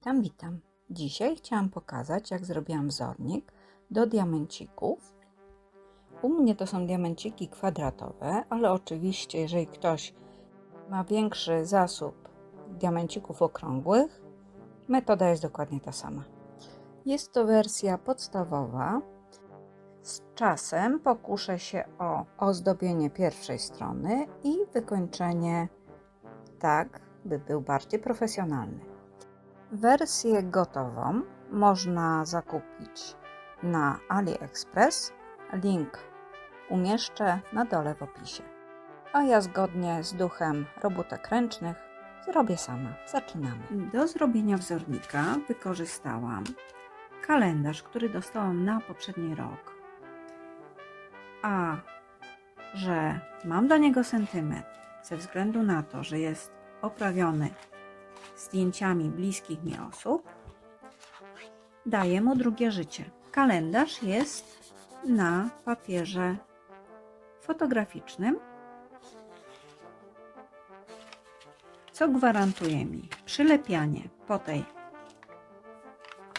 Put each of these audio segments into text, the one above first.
Witam, witam. Dzisiaj chciałam pokazać, jak zrobiłam wzornik do diamencików. U mnie to są diamenciki kwadratowe, ale oczywiście, jeżeli ktoś ma większy zasób diamencików okrągłych, metoda jest dokładnie ta sama. Jest to wersja podstawowa. Z czasem pokuszę się o ozdobienie pierwszej strony i wykończenie tak, by był bardziej profesjonalny. Wersję gotową można zakupić na AliExpress. Link umieszczę na dole w opisie. A ja zgodnie z duchem robótek ręcznych zrobię sama. Zaczynamy. Do zrobienia wzornika wykorzystałam kalendarz, który dostałam na poprzedni rok. A że mam do niego sentyment ze względu na to, że jest oprawiony zdjęciami bliskich mi osób, daję mu drugie życie. Kalendarz jest na papierze fotograficznym, co gwarantuje mi przylepianie po tej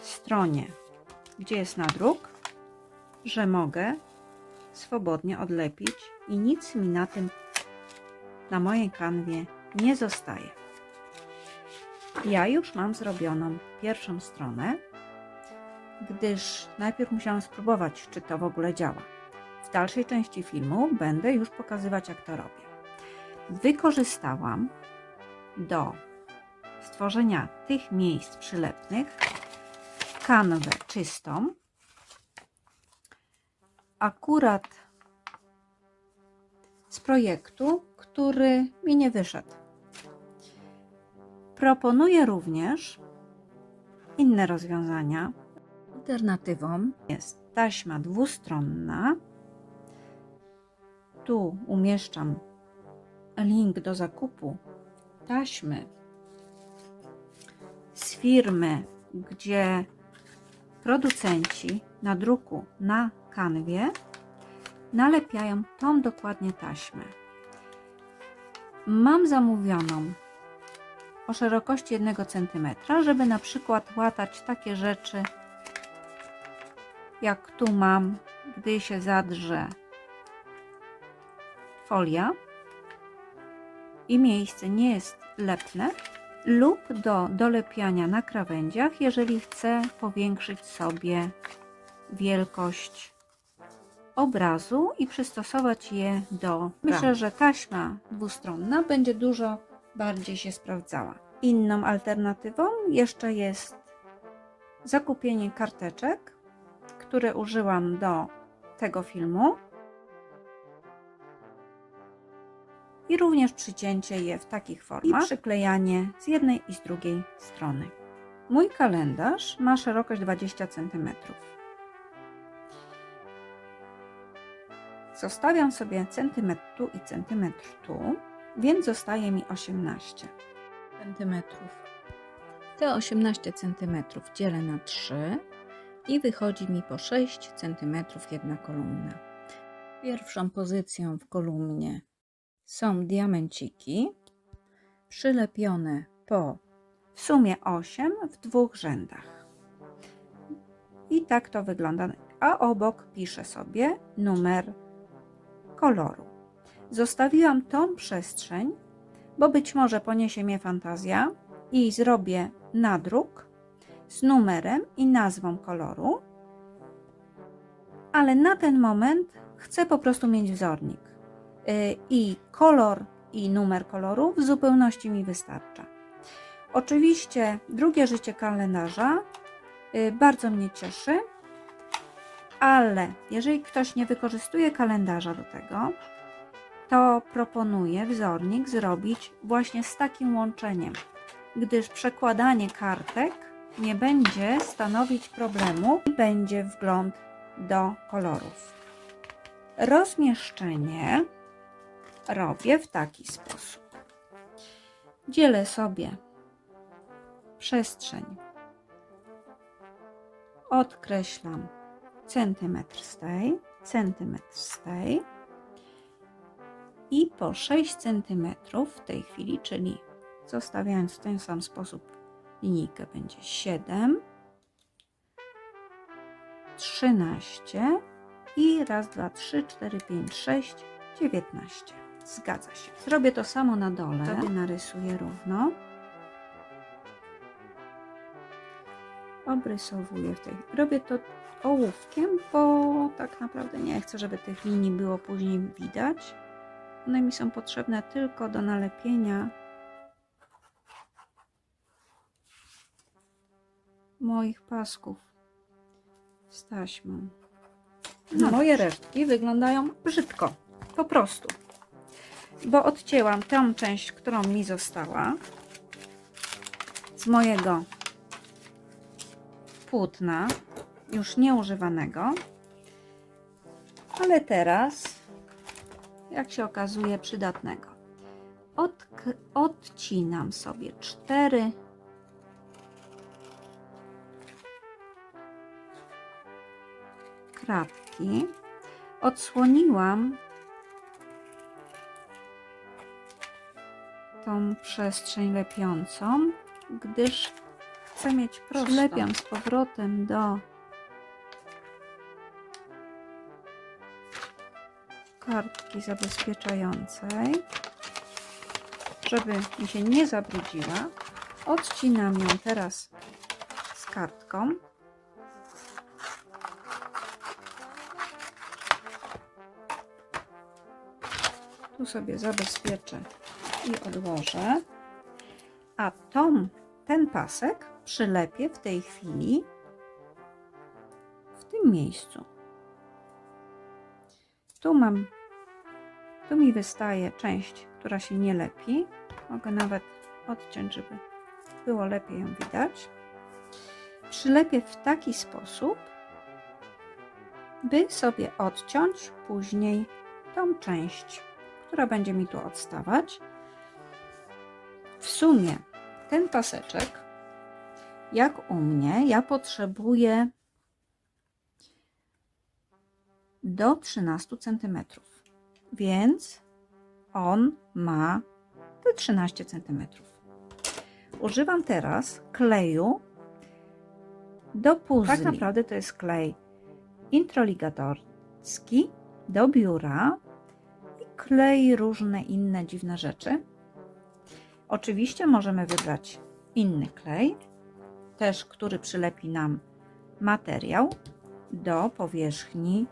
stronie, gdzie jest nadruk, że mogę swobodnie odlepić i nic mi na mojej kanwie nie zostaje. Ja już mam zrobioną pierwszą stronę, gdyż najpierw musiałam spróbować, czy to w ogóle działa. W dalszej części filmu będę już pokazywać, jak to robię. Wykorzystałam do stworzenia tych miejsc przylepnych kanwę czystą, akurat z projektu, który mi nie wyszedł. Proponuję również inne rozwiązania. Alternatywą jest taśma dwustronna. Tu umieszczam link do zakupu taśmy z firmy, gdzie producenci nadruku na kanwie nalepiają tą dokładnie taśmę. Mam zamówioną o szerokości 1 cm, żeby na przykład łatać takie rzeczy, jak tu mam, gdy się zadrze folia i miejsce nie jest lepne, lub do dolepiania na krawędziach, jeżeli chcę powiększyć sobie wielkość obrazu i przystosować je do. Myślę, że taśma dwustronna będzie dużo bardziej się sprawdzała. Inną alternatywą jeszcze jest zakupienie karteczek, które użyłam do tego filmu, i również przycięcie je w takich formach i przyklejanie z jednej i z drugiej strony. Mój kalendarz ma szerokość 20 cm. Zostawiam sobie centymetr tu i centymetr tu, więc zostaje mi 18 cm. Te 18 cm dzielę na 3 i wychodzi mi po 6 cm jedna kolumna. Pierwszą pozycją w kolumnie są diamenciki przylepione po w sumie 8 w 2 rzędach. I tak to wygląda, a obok piszę sobie numer koloru. Zostawiłam tą przestrzeń, bo być może poniesie mnie fantazja i zrobię nadruk z numerem i nazwą koloru, ale na ten moment chcę po prostu mieć wzornik i kolor i numer koloru w zupełności mi wystarcza. Oczywiście drugie życie kalendarza bardzo mnie cieszy, ale jeżeli ktoś nie wykorzystuje kalendarza do tego, to proponuję wzornik zrobić właśnie z takim łączeniem, gdyż przekładanie kartek nie będzie stanowić problemu i będzie wgląd do kolorów. Rozmieszczenie robię w taki sposób. Dzielę sobie przestrzeń, odkreślam centymetr z tej, centymetr z tej i po 6 cm w tej chwili, czyli zostawiając w ten sam sposób linijkę będzie 7, 13 i raz, 2, 3, 4, 5, 6, 19. Zgadza się. Zrobię to samo na dole. Sobie narysuję równo. Obrysowuję robię to ołówkiem, bo tak naprawdę nie chcę, żeby tych linii było później widać. One mi są potrzebne tylko do nalepienia moich pasków z taśmą. Moje resztki wyglądają brzydko, po prostu, bo odcięłam tą część, którą mi została z mojego płótna, już nieużywanego, ale teraz, jak się okazuje, przydatnego. Odcinam sobie 4 kratki. Odsłoniłam tą przestrzeń lepiącą, gdyż chcę mieć prosto. Przylepiam z powrotem do kartki zabezpieczającej, żeby mi się nie zabrudziła. Odcinam ją teraz z kartką. Tu sobie zabezpieczę i odłożę. A ten pasek przylepię w tej chwili w tym miejscu. Tu mi wystaje część, która się nie lepi. Mogę nawet odciąć, żeby było lepiej ją widać. Przylepię w taki sposób, by sobie odciąć później tą część, która będzie mi tu odstawać. W sumie ten paseczek, jak u mnie, ja potrzebuję do 13 cm, więc on ma te 13 cm. Używam teraz kleju do puzli. Tak naprawdę to jest klej introligatorski do biura i klej różne inne dziwne rzeczy. Oczywiście możemy wybrać inny klej, też który przylepi nam materiał do powierzchni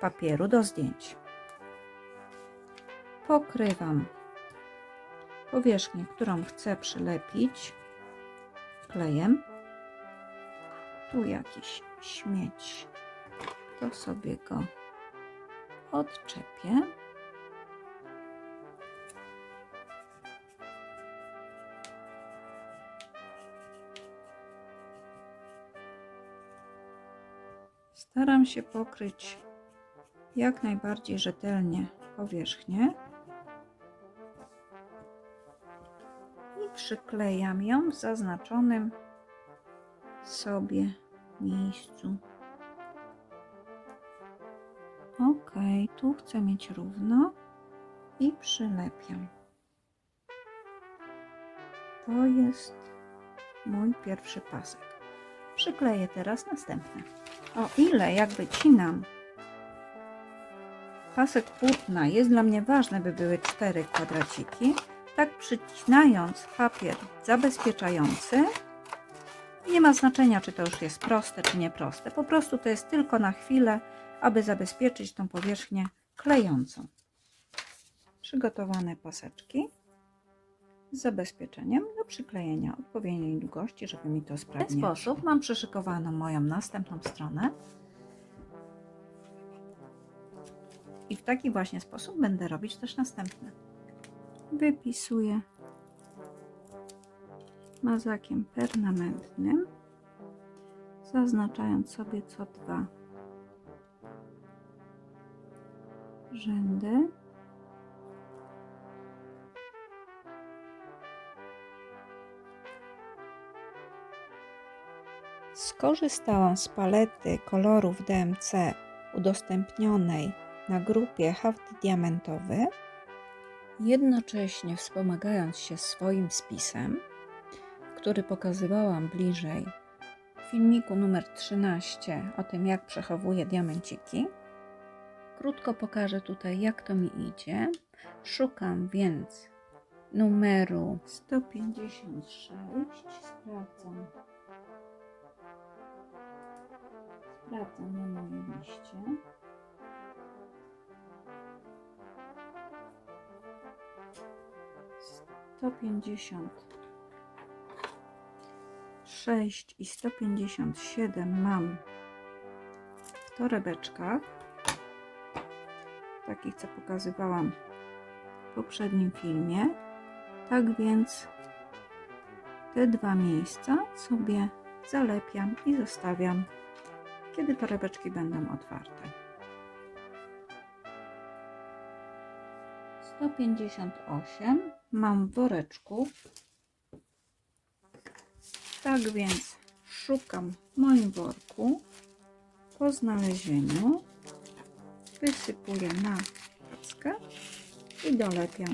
papieru do zdjęć. Pokrywam powierzchnię, którą chcę przylepić klejem. Tu jakiś śmieć, to sobie go odczepię. Staram się pokryć jak najbardziej rzetelnie powierzchnię i przyklejam ją w zaznaczonym sobie miejscu. Ok, tu chcę mieć równo i przylepiam. To jest mój pierwszy pasek. Przykleję teraz następny. O ile jak wycinam pasek płótna, jest dla mnie ważne, by były 4 kwadraciki, tak przycinając papier zabezpieczający, nie ma znaczenia, czy to już jest proste, czy nieproste. Po prostu to jest tylko na chwilę, aby zabezpieczyć tą powierzchnię klejącą. Przygotowane paseczki z zabezpieczeniem do przyklejenia odpowiedniej długości, żeby mi to sprawnie. W ten sposób mam przyszykowaną moją następną stronę. I w taki właśnie sposób będę robić też następne. Wypisuję mazakiem permanentnym, zaznaczając sobie co 2 rzędy. Skorzystałam z palety kolorów DMC udostępnionej na grupie Haft Diamentowy, jednocześnie wspomagając się swoim spisem, w który pokazywałam bliżej w filmiku numer 13 o tym, jak przechowuję diamenciki. Krótko pokażę tutaj, jak to mi idzie. Szukam więc numeru 156. Sprawdzam na mojej liście. Sto 56 i 157 mam w torebeczkach, takich co pokazywałam w poprzednim filmie. Tak więc te dwa miejsca sobie zalepiam i zostawiam, kiedy torebeczki będą otwarte. 158 mam w woreczku. Tak więc szukam w moim worku. Po znalezieniu wysypuję na tackę i dolepiam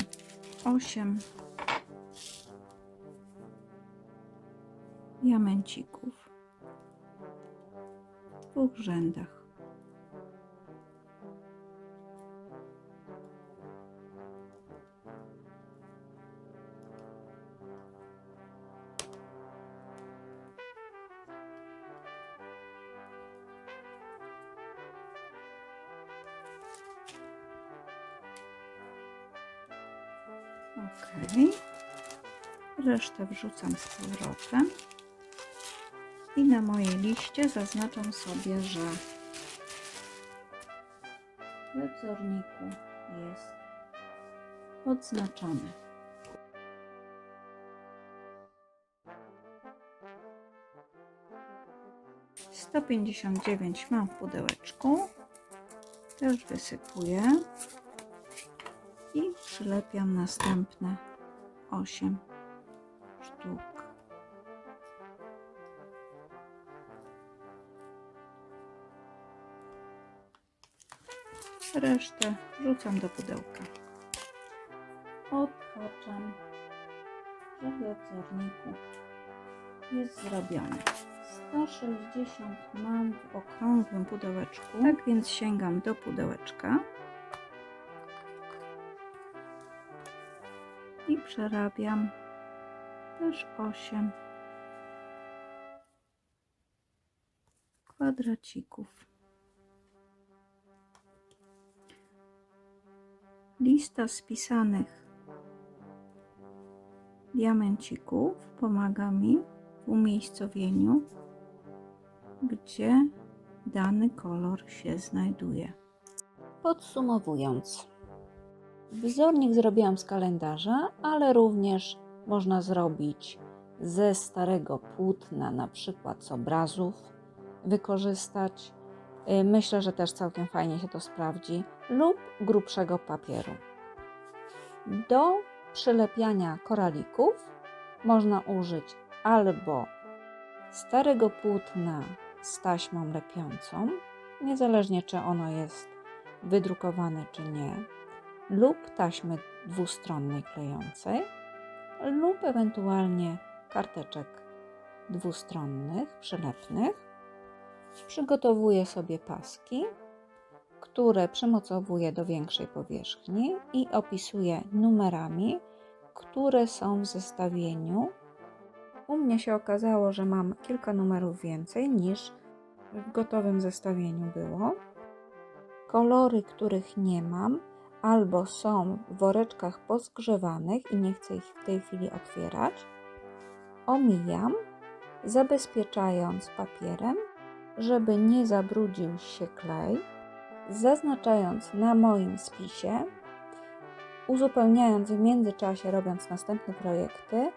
8 diamencików w dwóch rzędach. Ok, resztę wrzucam z powrotem i na mojej liście zaznaczam sobie, że we wzorniku jest odznaczony. - 159 mam w pudełeczku, też wysypuję i przylepiam następne 8 sztuk. Resztę wrzucam do pudełka. Odhaczam, że we wzorniku jest zrobione. 160 mam w okrągłym pudełeczku, tak więc sięgam do pudełeczka i przerabiam też 8 kwadracików. Lista spisanych diamencików pomaga mi w umiejscowieniu, gdzie dany kolor się znajduje. Podsumowując, wzornik zrobiłam z kalendarza, ale również można zrobić ze starego płótna, na przykład z obrazów, wykorzystać. Myślę, że też całkiem fajnie się to sprawdzi, lub grubszego papieru. Do przylepiania koralików można użyć albo starego płótna z taśmą lepiącą, niezależnie czy ono jest wydrukowane czy nie, lub taśmy dwustronnej klejącej, lub ewentualnie karteczek dwustronnych, przylepnych. Przygotowuję sobie paski, które przymocowuję do większej powierzchni i opisuję numerami, które są w zestawieniu. U mnie się okazało, że mam kilka numerów więcej niż w gotowym zestawieniu było. Kolory, których nie mam, albo są w woreczkach pozgrzewanych i nie chcę ich w tej chwili otwierać, omijam, zabezpieczając papierem, żeby nie zabrudził się klej, zaznaczając na moim spisie, uzupełniając w międzyczasie, robiąc następne projekty,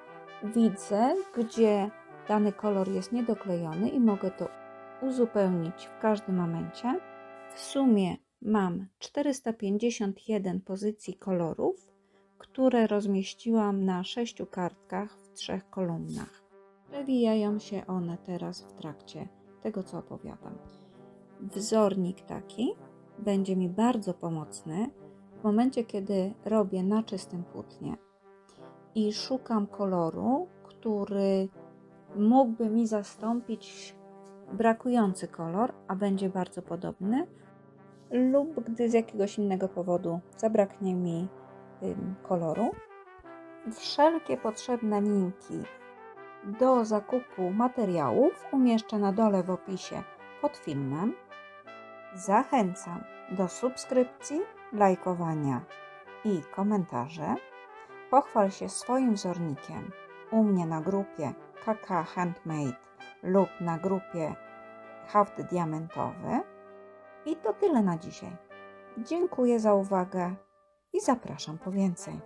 widzę, gdzie dany kolor jest niedoklejony i mogę to uzupełnić w każdym momencie. W sumie mam 451 pozycji kolorów, które rozmieściłam na 6 kartkach w 3 kolumnach. Przewijają się one teraz w trakcie tego, co opowiadam. Wzornik taki będzie mi bardzo pomocny w momencie, kiedy robię na czystym płótnie i szukam koloru, który mógłby mi zastąpić brakujący kolor, a będzie bardzo podobny, lub gdy z jakiegoś innego powodu zabraknie mi koloru. Wszelkie potrzebne linki do zakupu materiałów umieszczę na dole w opisie pod filmem. Zachęcam do subskrypcji, lajkowania i komentarzy. Pochwal się swoim wzornikiem u mnie na grupie KK Handmade lub na grupie Haft Diamentowy. I to tyle na dzisiaj. Dziękuję za uwagę i zapraszam po więcej.